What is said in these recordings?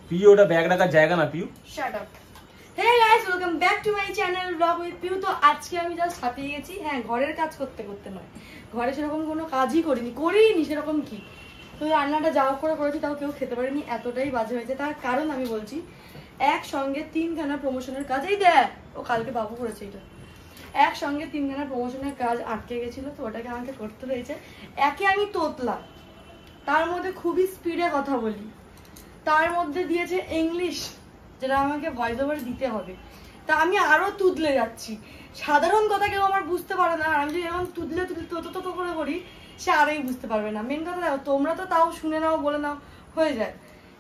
পিউ ওটা ব্যাগ রাখার জায়গা না Piu. Shut up. Hey guys, welcome back to my channel vlog with Piu। তো আজকে আমি জাস্ট ছাপিয়ে গেছি। হ্যাঁ, ঘরের কাজ করতে করতে নয়, ঘরে সেরকম কোনো কাজই করিনি সেরকম কি। তো রান্নাটা যাও করে করেছি, তাও কেউ খেতে পারেনি, এতটাই বাজে হয়েছে। তার কারণ আমি বলছি, একসঙ্গে 3খানা প্রমোশনের কাজ, এই দেখ ও কালকে বাবু করেছে এটা, একসঙ্গে 3খানা প্রমোশনের কাজ আটকে গেছিল, তো ওটাকে আমাকে করতে হয়েছে। একে আমি তোতলা, তার মধ্যে খুবই স্পিডে কথা বলি, তার মধ্যে দিয়েছে ইংলিশ যেটা আমাকে ভয়েস ওভার দিতে হবে, তা আমি আরো তুদলে যাচ্ছি। সাধারণ কথা কেউ আমার বুঝতে পারে না, আর আমি যদি এরকম তুদলে তো করে করি, সে আরোই বুঝতে পারবে না। মেন কথা দেখো, তোমরা তো তাও শুনে নাও, বলে নাও, হয়ে যায়,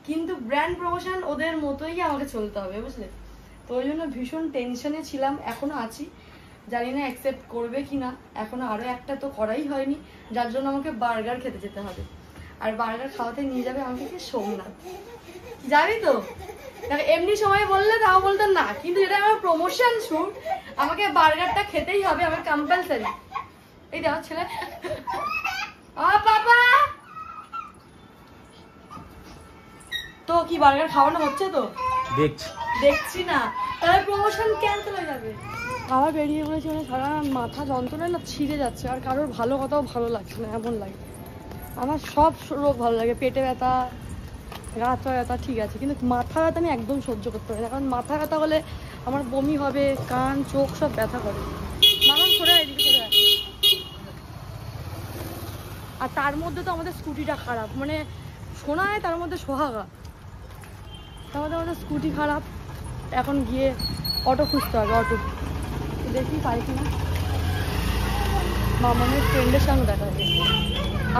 কিন্তু ব্র্যান্ড প্রমোশন ওদের মতোই আমাকে চলতে হবে, বুঝলে? তো ওই জন্য ভীষণ টেনশনে ছিলাম, এখনো আছি। জানি না অ্যাকসেপ্ট করবে কিনা, এখনো আরো একটা তো করাই হয়নি, যার জন্য আমাকে বার্গার খেতে যেতে হবে। আর বার্গার খাওয়াতে নিয়ে যাবে আমাকে সোমনাথ, যাবি তো? এমনি সময় বললে তাও বলতেন না, কিন্তু এটা আমার প্রমোশন শুট, আমাকে বার্গারটা খেতেই হবে, আমার কম্পালসারি। এই দেখো ছেলে, বাবা তো কি বার্গার খাওয়ানো হচ্ছে তো? দেখছি না, তাহলে প্রমোশন ক্যান্সেল হয়ে যাবে। খাওয়া বেরিয়ে পড়েছে, মানে সারা মাথা যন্ত্রণা না ছিঁড়ে যাচ্ছে, আর কারোর ভালো কথাও ভালো লাগছে না, এমন লাগে। আমার সব রোগ ভালো লাগে, পেটে ব্যথা, গা ব্যথা ঠিক আছে, কিন্তু মাথা ব্যথা আমি একদম সহ্য করতে পারি না, কারণ মাথা ব্যথা হলে আমার বমি হবে, কান চোখ সব ব্যথা করে। নানান সরে এদিকে সরে। আর তার মধ্যে তো আমাদের স্কুটিটা খারাপ, মানে শোনা হয় তার মধ্যে সোহাগা, তার মধ্যে আমাদের স্কুটি খারাপ। এখন গিয়ে অটো খুঁজতে হবে, অটো দেখি পাই কিনা। মামানের ফ্রেন্ডের সঙ্গে দেখা হবে,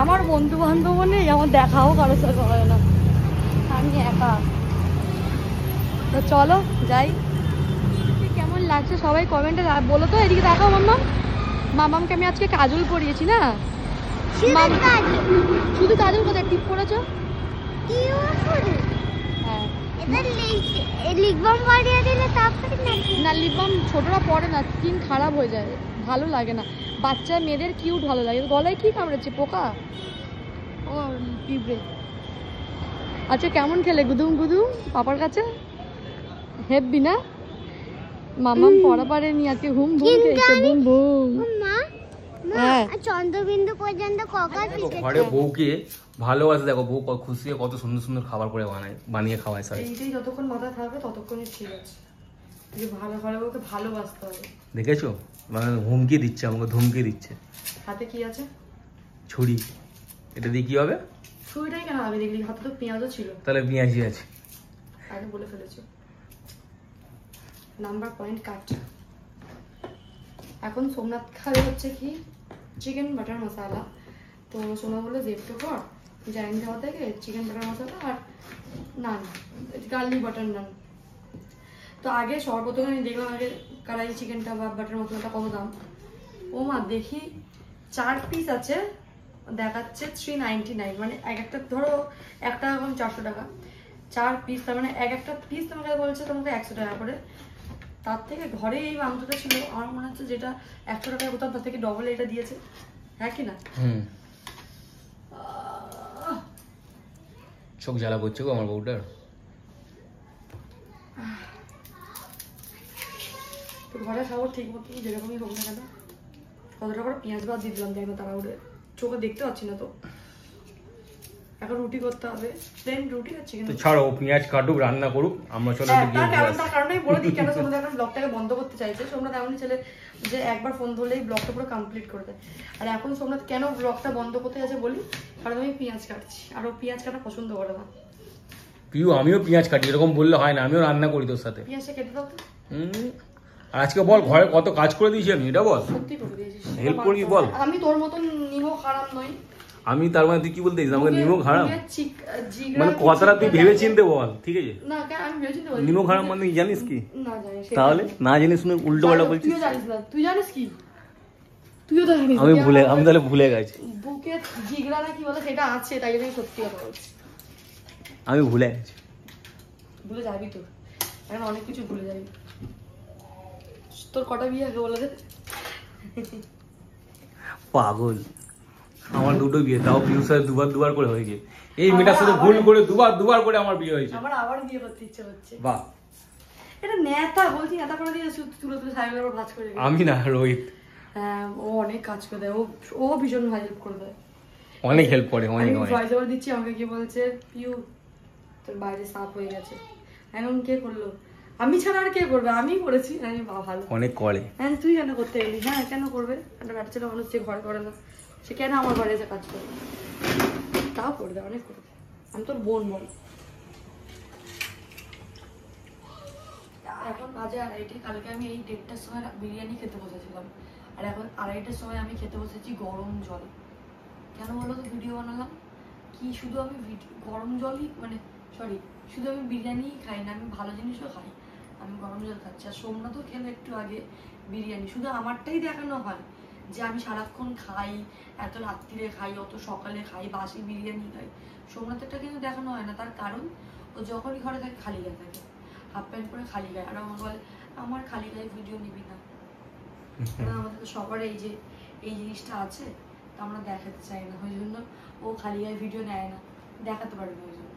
আমার বন্ধু বান্ধব নেই, আমার দেখাও কারোর সাথে হয় না, আমি একা। তো চলো যাই। কেমন লাগছে সবাই কমেন্টে বলো তো। এদিকে দেখাও মামামকে আমি আজকে কাজল পরিয়েছি না? শুধু কাজল, কোথায় টিপ পরেছো? হ্যাঁ, না লিপ বাম ছোটরা পরে না, স্কিন খারাপ হয়ে যায়, ভালো লাগে না। বাচ্চা মেয়েদের কিউট ভালো লাগে। গলায় কি কামড়েছে? পোকা? ও পিঁপড়ে। আচ্ছা কেমন খেলে গুদুম গুদুম পাপার কাছে? হেব্বি না? মামাম পড়া পারেনি আজকে, হুম বুম খেয়েছে, বুম বুম। হ্যাঁ, চন্দ্রবিন্দু পর্যন্ত ঘরে বউকে ভালোবাসে, দেখো বউ খুশি কত সুন্দর সুন্দর খাবার করে বানিয়ে খাওয়ায় সবাই। এইটাই যতক্ষণ মাথায় থাকবে ততক্ষণই ঠিক আছে, যে ভালো ঘরে বউকে ভালোবাসতে হবে। দেখেছো, মানে হুমকি দিচ্ছে আমাকে, ধমকি দিচ্ছে। হাতে কি আছে? ছুরি। এটা দিয়ে কি হবে? ছুরিটাই কেন হবে? দেখলি হাতে তো পেঁয়াজও ছিল। তাহলে পেঁয়াজই আছে, আগে বলে ফেলেছো। নাম্বার পয়েন্ট কাট। এখন সোমনাথ খাবে হচ্ছে কি চিকেন বাটার মশলা। তো সোনা বলে জেপটো কর জাইন খাওয়া থেকে চিকেন বাটার মশলা আর নান, গার্লিক বাটার নান। তো আগে সর্বপ্রথমে আমি দেখলাম আগে কড়াই চিকেনটা বা বাটার মশলাটা কত দাম। ও মা, দেখি 4 পিস আছে, দেখাচ্ছে 399, মানে এক একটা ধরো একটা এখন 400 টাকা, 4 পিস, তার মানে এক একটা পিস তোমাকে বলছে তোমাকে 100 টাকা করে। তার থেকে ঘরে এই মাংসটা ছিল, আমার মনে হচ্ছে যেটা 100 টাকায় কোথাও, তার থেকে ডবল এটা দিয়েছে, হ্যাঁ কি না? চোখ জ্বালা করছে গো আমার বউটার। তো ঘরে খাবো ঠিক মতো, যেরকমই হোক না কেন। কতটা করে পেঁয়াজ বাদ দিয়ে দিলাম, দেখো তারা উঠে, চোখে দেখতে পাচ্ছি না তো। এখন রুটি করতে হবে, প্লেন রুটি আর চিকেন। তো ছাড়ো, পেঁয়াজ কাটুক, রান্না করুক, আমরা চলো তার কারণেই বলে দিই, কেন তোমরা এখন ব্লগটাকে বন্ধ করতে চাইছে। সোমনাথ এমনই ছেলে যে একবার ফোন ধরলেই ব্লগটা পুরো কমপ্লিট করে দেয়। আর এখন সোমনাথ কেন ব্লগটা বন্ধ করতে যাচ্ছে বলি, কারণ আমি পেঁয়াজ কাটছি, আর ও পেঁয়াজ কাটা পছন্দ করে না। পিউ আমিও পেঁয়াজ কাটি, এরকম বললে হয় না, আমিও রান্না করি তোর সাথে। পেঁয়াজটা কেটে দাও তো। আর আজকে বল ঘরে কত কাজ করে দিয়েছি আমি, এটা বল। সত্যি করে দিয়েছিস, হেল্প করবি বল। আমি তোর মতন নিমো খারাপ নই। আমি তার মানে তুই কি বলতে চাইছিস আমাকে নিমো খারাপ? মানে কথাটা তুই ভেবে চিনতে বল, ঠিক আছে? না কেন আমি ভেবে চিনতে বলি। নিমো খারাপ মানে জানিস কি? না জানি। তাহলে না জানিস শুনে উল্টো পাল্টা বলছিস। তুই জানিস না, তুই জানিস কি? তুইও তো জানিস। আমি তাহলে ভুলে গেছি। বুকে জিগরা না কি বলে সেটা আছে, তাই জন্য সত্যি কথা বলছি। আমি ভুলে গেছি। ভুলে যাবি তো, এখন অনেক কিছু ভুলে যাবি। তোর কটা বিয়ে আগে বলে দে। পাগল। আমার দুটো বিয়ে, তাও পিউর সাথে দুবার করে হয়েছে। এই মেয়েটার সাথে ভুল করে দুবার করে আমার বিয়ে হয়েছে। আমার আবার বিয়ে করতে ইচ্ছে হচ্ছে। বাহ, এটা নেতা বলছি, নেতা করে দিয়ে তুলে সাইকেলের উপর ভাঁজ করে দিই। আমি না, রোহিত। হ্যাঁ, ও অনেক কাজ করে দেয়, ও ভীষণ হেল্প করে দেয়, অনেক হেল্প করে, অনেক অনেক। ভয়েস ওভার দিচ্ছি, আমাকে কি বলছে, পিউ তোর বাইরে সাফ হয়ে গেছে। এখন কে করলো? আমি ছাড়া আর কে করবে? আমি করেছি। আমি ভালো অনেক করে। হ্যাঁ, তুই কেন করতে গেলি? হ্যাঁ, কেন করবে? একটা বাচ্চা ছেলে মানুষ যে ঘরে করে না, সে কেন আমার ঘরে এসে কাজ করবে? তাও করে দেয়, অনেক করে দেয়। আমি তোর বোন বল। এখন বাজে 2:30। কালকে আমি এই 1:30টার সময় বিরিয়ানি খেতে বসেছিলাম, আর এখন 2:30টার সময় আমি খেতে বসেছি গরম জল। কেন বলো তো ভিডিও বানালাম কি? শুধু আমি গরম জলই, মানে সরি, শুধু আমি বিরিয়ানিই খাই না, আমি ভালো জিনিসও খাই। আমি গরম জল খাচ্ছি। আর সোমনাথও খেলো একটু আগে বিরিয়ানি। শুধু আমারটাই দেখানো হয় যে আমি সারাক্ষণ খাই, এত রাত্রিরে খাই, অত সকালে খাই, বাসি বিরিয়ানি খাই। সোমনাথেরটা কিন্তু দেখানো হয় না, তার কারণ ও যখনই ঘরে থাকে খালি গায়ে থাকে, হাফ প্যান্ট পরে খালি গায়ে। আর আমার বলে আমার খালি গায়ে ভিডিও নিবি না। আমাদের তো সবার এই জিনিসটা আছে, তো আমরা দেখাতে চাই না, ওই জন্য ও খালি গায়ে ভিডিও নেয় না, দেখাতে পারবে না ওই জন্য,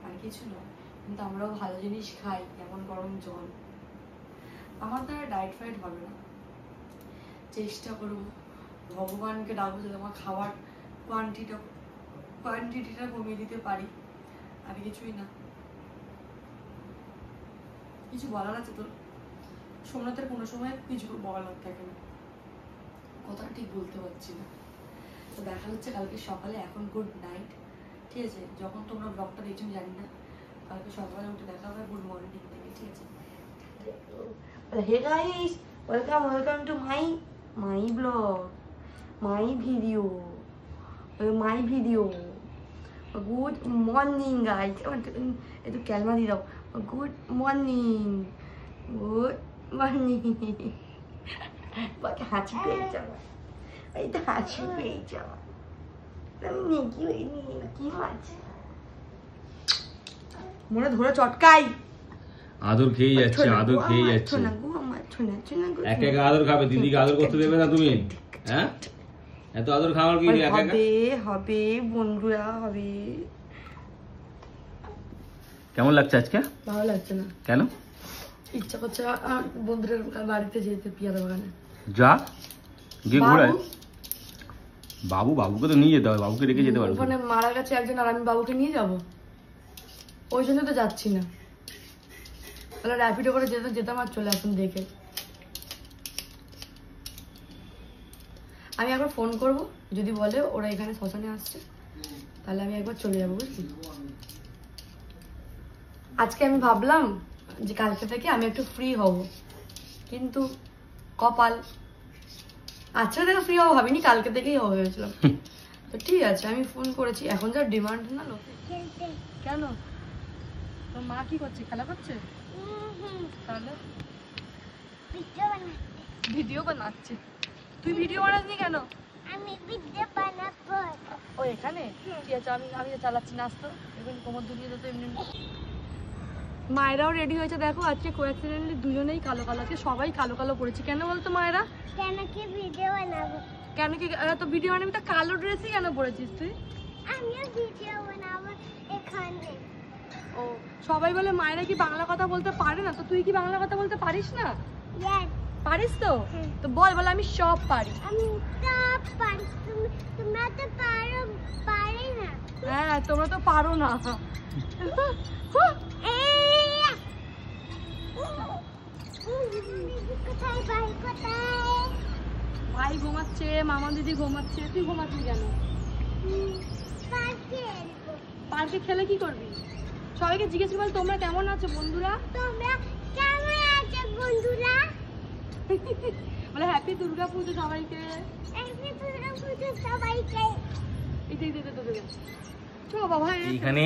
আর কিছু নয়। কিন্তু আমরাও ভালো জিনিস খাই, যেমন গরম জল। আমার দ্বারা ডায়েট ফাইট হবে না, চেষ্টা করবো, ভগবানকে ডাকবো যাতে আমার খাওয়ার কোয়ান্টিটিটা কমিয়ে দিতে পারি, আর কিছুই না। কিছু বলার আছে তোর? সোমনাথের কোনো সময় কিছু বলার থাকে না, কথা ঠিক বলতে পারছি না। তো দেখা হচ্ছে কালকে সকালে। এখন গুড নাইট, ঠিক আছে? যখন তোমরা ব্লগটা দেখছো জানি না, কালকে সকালে উঠে দেখা হবে গুড মর্নিং থেকে, ঠিক আছে? Hey guys, welcome to my blog, my video. Good morning guys. একটু ক্যালমা দিয়ে দাও। Good morning. হাঁচি পেয়ে যাওয়া, এই তো হাঁচি পেয়ে যাওয়া। কি মাছ মনে ধরে চটকাই, আদর খেয়ে যাচ্ছে, আদর খেয়ে যাচ্ছে। এক এক আদর খাবে, দিদিকে আদর করতে দেবে না তুমি? হ্যাঁ, এত আদর খাওয়ার কি? হবে বন্ধুরা, হবে। কেমন লাগছে আজকে? ভালো লাগছে না। কেন? ইচ্ছা করছে বন্ধুদের বাড়িতে যেতে, পিয়ারা বাগানে। যা গিয়ে ঘুরে। বাবুকে তো নিয়ে যেতে হবে, বাবুকে রেখে যেতে পারবো? ওখানে মারা গেছে একজন, আর আমি বাবুকে নিয়ে যাব? ওই জন্য তো যাচ্ছি না। তাহলে র্যাপিডো করে যেতাম আর চলে আসুন দেখে। আমি একবার ফোন করব, যদি বলে ওরা এখানে শ্মশানে আসছে, তাহলে আমি একবার চলে যাবো, বুঝলি? আজকে আমি ভাবলাম যে কালকে থেকে আমি একটু ফ্রি হব, কিন্তু কপাল আজকে থেকে ফ্রি হবো ভাবিনি, কালকে থেকেই হবে ভেবেছিলাম। তো ঠিক আছে, আমি ফোন করেছি। এখন যা ডিমান্ড না লোক। কেন? তোর মা কি করছে? খেলা করছে? তাহলে ভিডিও বানাচ্ছে। তুই ভিডিও বানাসনি কেন? আমি ভিডিও বানাবো। ও এখানে? ঠিক আছে, আমি চালাচ্ছি। নাচতো এখন কোমর দুলিয়ে তো এমনি। মায়েরাও রেডি হয়েছে দেখো। আজকে কোঅ্যাক্সিডেন্টলি দুজনেই কালো কালো, আজকে সবাই কালো কালো পড়েছি। কেন বলতো মায়েরা? কেন কি ভিডিও বানাবো? কেন কি তো ভিডিও বানাবি? তা কালো ড্রেসই কেন পরেছিস তুই? আমিও ভিডিও বানাবো এখানে। ও সবাই বলে মায়েরা কি বাংলা কথা বলতে পারে না, তো তুই কি বাংলা কথা বলতে পারিস না? ইয়েস। পারিস তো? তো বল আমি সব পারি। আমি সব পারি। তোমরা তো পারি না। হ্যাঁ, তোমরা তো পারো না। কোথায় ভাই, কোথায়? ভাই ঘুমাচ্ছে, মামা দিদি ঘুমাচ্ছে। তুই ঘুমাচ্ছিস কেন? পার্কে খেলে কি করবি? সবাইকে জিজ্ঞেস করবি তোমরা কেমন আছো বন্ধুরা? তোমরা কেমন আছো বন্ধুরা? বলে হ্যাপি দুর্গা পুজো সবাইকে। হ্যাপি দুর্গা পুজো সবাইকে। চলো বাবা। এখানে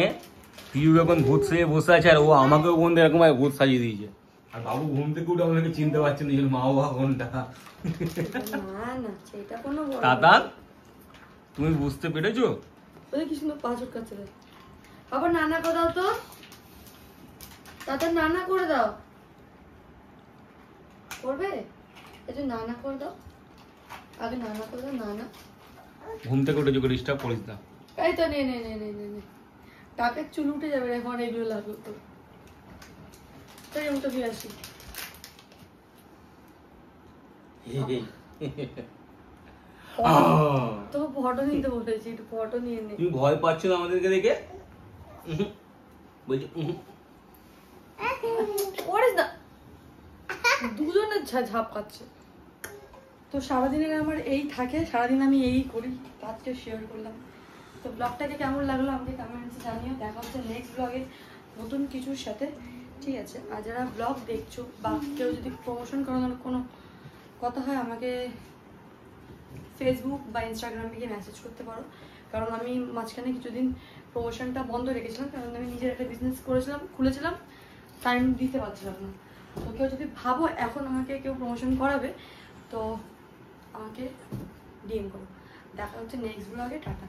পিউ এখন ভূত সেজে বসে আছে, আর ও আমাকেও বন্ধু এরকম ভূত সাজিয়ে দিয়েছে। আর বাবু ঘুম থেকে উঠে আমাকে চিনতে পারছে না, মা বাবা কোনটা। না সেটা কোনো বড় দাদা, তুমি বুঝতে পেরেছো? ওই কি সুন্দর পাঁচক কাছে দেয়। আবার নানা করে দাও তো, দাদা নানা করে দাও। করবে? একটু নানা করে দাও, আগে নানা করে দাও। নানা ঘুম থেকে উঠে যোগে ডিস্টার্ব করিস না। এই তো নে নে নে নে নে নে টাকের চুল উঠে যাবে এখন এগুলো লাগলো তো। তাই আমি তো দিয়ে আসি। তো ফটো নিতে বলেছি, একটু ফটো নিয়ে নে। তুমি ভয় পাচ্ছ না আমাদেরকে দেখে? বলছি ওরে না, দুজনের ঝাপ খাচ্ছে। তো সারাদিনের আমার এই থাকে, সারাদিন আমি এই করি, আজকে শেয়ার করলাম। তো ব্লগটাকে কেমন লাগলো আমাকে কমেন্টসে জানিও। দেখা হচ্ছে নেক্সট ব্লগে নতুন কিছুর সাথে, ঠিক আছে? আর যারা ব্লগ দেখছো বা কেউ যদি প্রমোশন করানোর কোনো কথা হয় আমাকে ফেসবুক বা ইনস্টাগ্রামে গিয়ে মেসেজ করতে পারো। কারণ আমি মাঝখানে কিছুদিন প্রমোশনটা বন্ধ রেখেছিলাম, কারণ আমি নিজের একটা বিজনেস খুলেছিলাম, টাইম দিতে পারছিলাম না। তো কেউ যদি ভাবো এখন আমাকে কেউ প্রমোশন করাবে তো আমাকে ডিএম করো। দেখা হচ্ছে নেক্সট ব্লগে। টাটা।